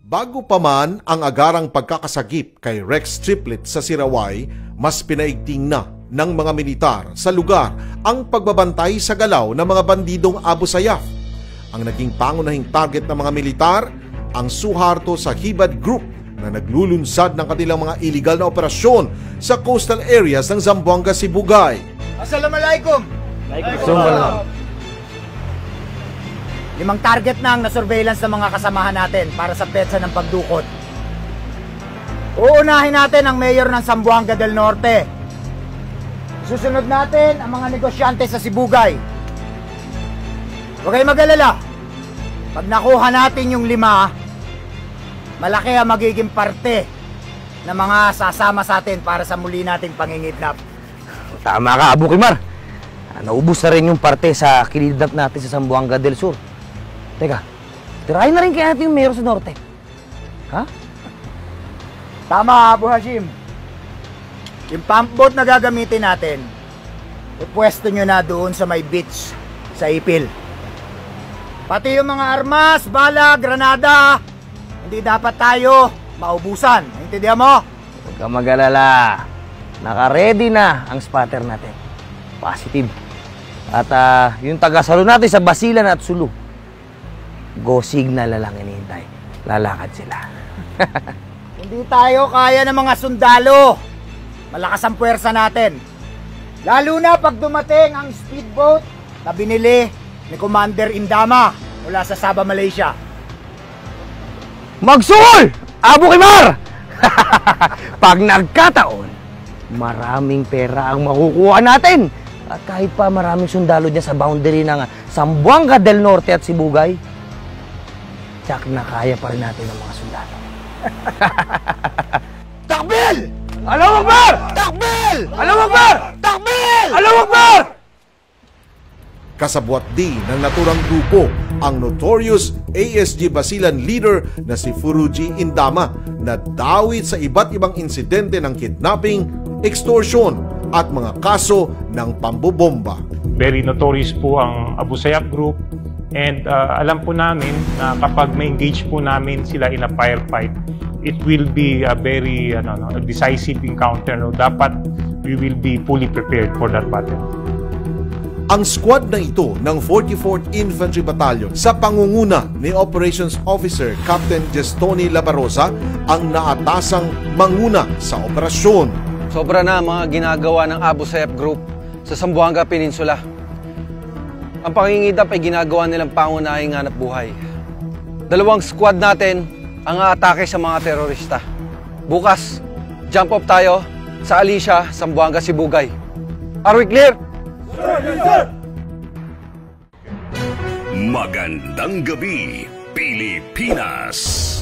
Bago pa man ang agarang pagkakasagip kay Rex Triplet sa Sirawai, mas pinaigting na ng mga militar sa lugar ang pagbabantay sa galaw ng mga bandidong Abu Sayyaf. Ang naging pangunahing target ng mga militar, ang Suharto sa Hibad Group na naglulunsad ng kanilang mga illegal na operasyon sa coastal areas ng Zamboanga, Sibugay. Assalamualaikum! Waalaikumsalam. 5 target na ang na-surveillance ng mga kasamahan natin para sa petsa ng pagdukot. Uunahin natin ang mayor ng Zamboanga del Norte. Susunod natin ang mga negosyante sa Sibugay. Huwag kayong mag-alala. Pag nakuha natin yung 5, malaki ang magiging parte ng mga sasama sa atin para sa muli nating pangingidnap. Tama ka, Abu Kimar. Naubos na rin yung parte sa kinidnap natin sa Zamboanga del Sur. Teka, tirahin na rin kaya natin yung mayor sa norte. Ha? Tama, Abu Hashim. Yung pump boat na gagamitin natin, ipwesto nyo na doon sa may beach sa Ipil. Pati yung mga armas, bala, granada, hindi dapat tayo maubusan. Intindihan mo? Huwag kang mag-alala. Naka-ready na ang spotter natin. Positive. At yung taga-salo natin sa Basilan at Sulu, go signal na lang inihintay. Lalakad sila. Hindi tayo kaya ng mga sundalo. Malakas ang puwersa natin. Lalo na pag dumating ang speedboat na binili ni Commander Indama mula sa Sabah, Malaysia. Magsul! Abu Kimar! Pag nagkataon, maraming pera ang makukuha natin. At kahit pa maraming sundalo niya sa boundary ng Zamboanga del Norte at Sibugay, tsak na kaya pa rin natin ng mga sundalo. Takbil! Allahu Akbar! Takbil! Allahu Akbar! Takbil! Allahu Akbar! Kasabwat din ng naturang grupo ang notorious ASG Basilan leader na si Furuji Indama na dawit sa iba't ibang insidente ng kidnapping, extortion at mga kaso ng pambobomba. Very notorious po ang Abu Sayyaf Group. And alam po namin na kapag ma-engage po namin sila in a firefight, it will be a very decisive encounter. No? Dapat we will be fully prepared for that battle. Ang squad na ito ng 44th Infantry Battalion sa pangunguna ni Operations Officer Captain Gestoni Labarosa ang naatasang manguna sa operasyon. Sobra na mga ginagawa ng Abu Sayyaf Group sa Zamboanga Peninsula. Ang pangingidnap ay ginagawa nilang pangunahing hanap buhay. 2 squad natin ang aatake sa mga terorista. Bukas, jump off tayo sa Alicia, Zamboanga, Sibugay. Are we clear? Sir! Magandang gabi, Pilipinas!